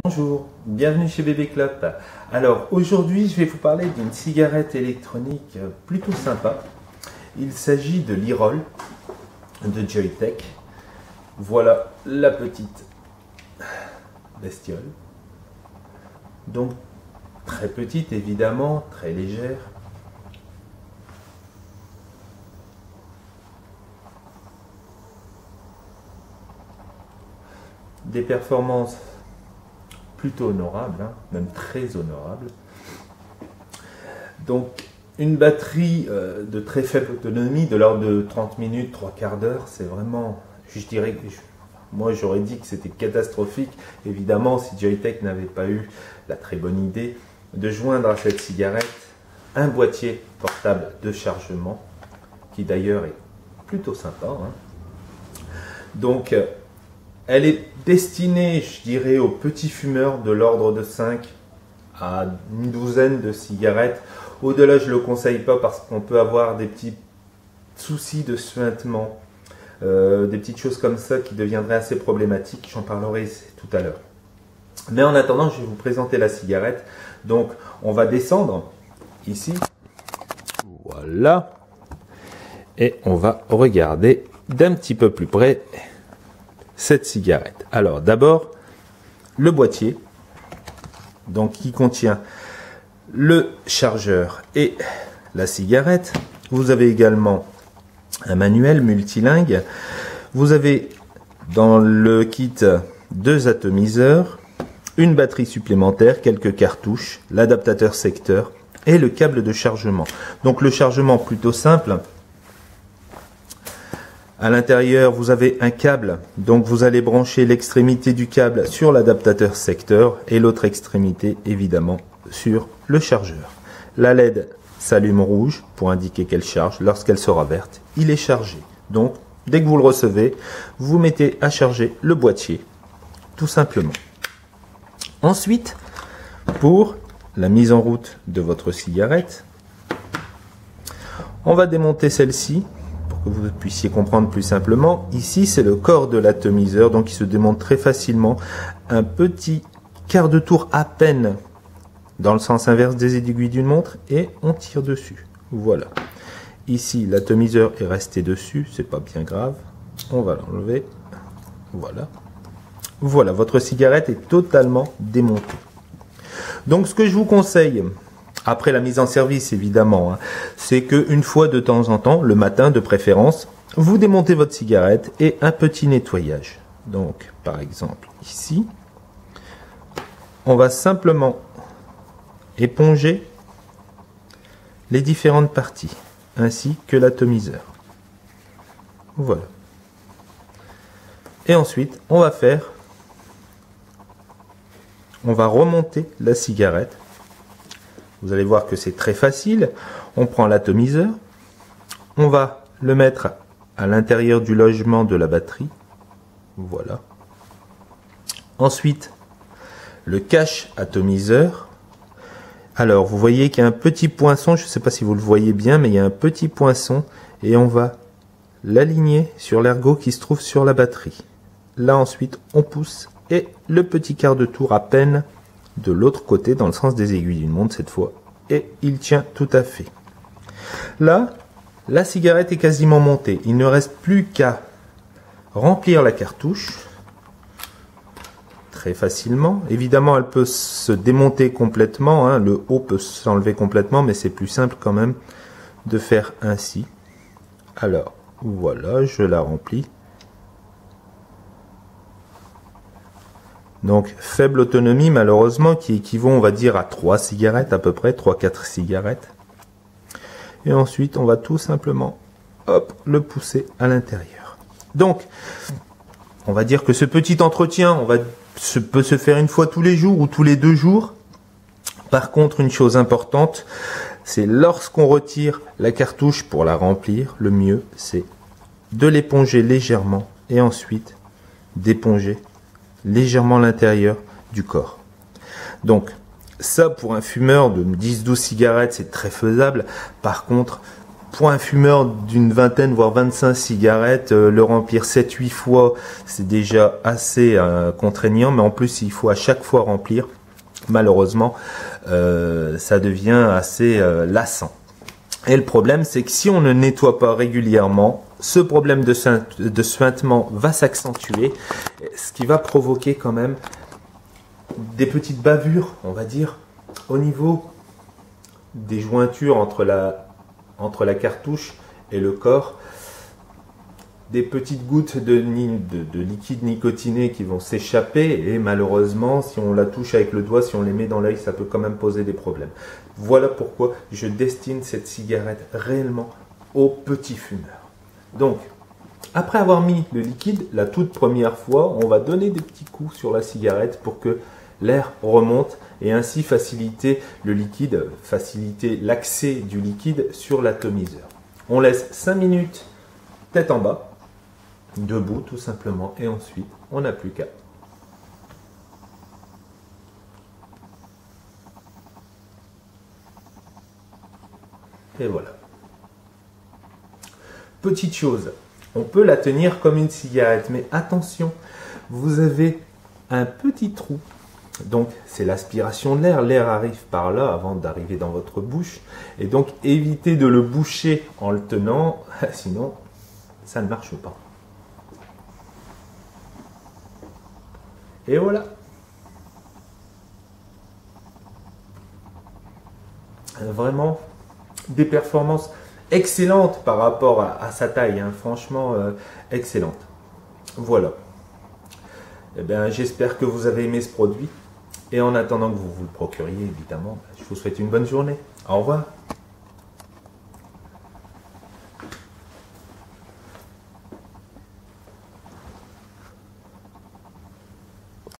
Bonjour, bienvenue chez Bébé Clope. Alors aujourd'hui je vais vous parler d'une cigarette électronique plutôt sympa. Il s'agit de l'e-roll de Joyetech. Voilà la petite bestiole. Donc très petite évidemment, très légère. Des performances plutôt honorable, hein, même très honorable. Donc une batterie de très faible autonomie, de l'ordre de 30 minutes, 3/4 d'heure, c'est vraiment, je dirais, moi j'aurais dit que c'était catastrophique. Évidemment, si Joyetech n'avait pas eu la très bonne idée de joindre à cette cigarette un boîtier portable de chargement, qui d'ailleurs est plutôt sympa, hein. Donc elle est destinée, je dirais, aux petits fumeurs de l'ordre de 5 à une douzaine de cigarettes. Au-delà, je ne le conseille pas parce qu'on peut avoir des petits soucis de suintement, des petites choses comme ça qui deviendraient assez problématiques. J'en parlerai tout à l'heure. Mais en attendant, je vais vous présenter la cigarette. Donc, on va descendre ici. Voilà. Et on va regarder d'un petit peu plus près cette cigarette. Alors d'abord le boîtier, donc qui contient le chargeur et la cigarette. Vous avez également un manuel multilingue. Vous avez dans le kit 2 atomiseurs, une batterie supplémentaire, quelques cartouches, l'adaptateur secteur et le câble de chargement. Donc le chargement plutôt simple. À l'intérieur, vous avez un câble, donc vous allez brancher l'extrémité du câble sur l'adaptateur secteur et l'autre extrémité, évidemment, sur le chargeur. La LED s'allume rouge pour indiquer qu'elle charge. Lorsqu'elle sera verte, il est chargé. Donc, dès que vous le recevez, vous mettez à charger le boîtier, tout simplement. Ensuite, pour la mise en route de votre cigarette, on va démonter celle-ci, que vous puissiez comprendre plus simplement. Ici, c'est le corps de l'atomiseur, donc il se démonte très facilement. Un petit quart de tour à peine dans le sens inverse des aiguilles d'une montre et on tire dessus. Voilà. Ici, l'atomiseur est resté dessus, c'est pas bien grave. On va l'enlever. Voilà. Voilà, votre cigarette est totalement démontée. Donc, ce que je vous conseille, après la mise en service évidemment, hein, c'est qu'une fois de temps en temps, le matin de préférence, vous démontez votre cigarette et un petit nettoyage. Donc par exemple ici, on va simplement éponger les différentes parties ainsi que l'atomiseur. Voilà. Et ensuite on va remonter la cigarette. Vous allez voir que c'est très facile. On prend l'atomiseur, on va le mettre à l'intérieur du logement de la batterie. Voilà. Ensuite, le cache atomiseur. Alors, vous voyez qu'il y a un petit poinçon, je ne sais pas si vous le voyez bien, mais il y a un petit poinçon et on va l'aligner sur l'ergot qui se trouve sur la batterie. Là, ensuite, on pousse et le petit quart de tour à peine de l'autre côté, dans le sens des aiguilles d'une montre cette fois, et il tient tout à fait. Là, la cigarette est quasiment montée. Il ne reste plus qu'à remplir la cartouche très facilement. Évidemment, elle peut se démonter complètement, hein. Le haut peut s'enlever complètement, mais c'est plus simple quand même de faire ainsi. Alors, voilà, je la remplis. Donc faible autonomie malheureusement qui équivaut on va dire à 3 cigarettes à peu près, 3-4 cigarettes. Et ensuite on va tout simplement hop, le pousser à l'intérieur. Donc on va dire que ce petit entretien peut se faire une fois tous les jours ou tous les 2 jours. Par contre une chose importante, c'est lorsqu'on retire la cartouche pour la remplir, le mieux c'est de l'éponger légèrement et ensuite d'éponger légèrement l'intérieur du corps. Donc ça pour un fumeur de 10-12 cigarettes c'est très faisable. Par contre pour un fumeur d'une vingtaine voire 25 cigarettes, le remplir 7-8 fois, c'est déjà assez contraignant, mais en plus il faut à chaque fois remplir. Malheureusement, ça devient assez lassant. Et le problème, c'est que si on ne nettoie pas régulièrement, ce problème de suintement va s'accentuer, ce qui va provoquer quand même des petites bavures, on va dire, au niveau des jointures entre la cartouche et le corps, des petites gouttes de liquide nicotiné qui vont s'échapper, et malheureusement, si on la touche avec le doigt, si on les met dans l'œil, ça peut quand même poser des problèmes. Voilà pourquoi je destine cette cigarette réellement aux petits fumeurs. Donc, après avoir mis le liquide, la toute première fois, on va donner des petits coups sur la cigarette pour que l'air remonte et ainsi faciliter le liquide, faciliter l'accès du liquide sur l'atomiseur. On laisse 5 minutes tête en bas, debout tout simplement, et ensuite on n'a plus qu'à. Et voilà. Petite chose, on peut la tenir comme une cigarette, mais attention, vous avez un petit trou. Donc c'est l'aspiration de l'air, l'air arrive par là avant d'arriver dans votre bouche, et donc évitez de le boucher en le tenant, sinon ça ne marche pas. Et voilà. Vraiment des performances excellentes par rapport à sa taille, hein. Franchement excellente. Voilà. Eh bien, j'espère que vous avez aimé ce produit. Et en attendant que vous vous le procuriez, évidemment, je vous souhaite une bonne journée. Au revoir.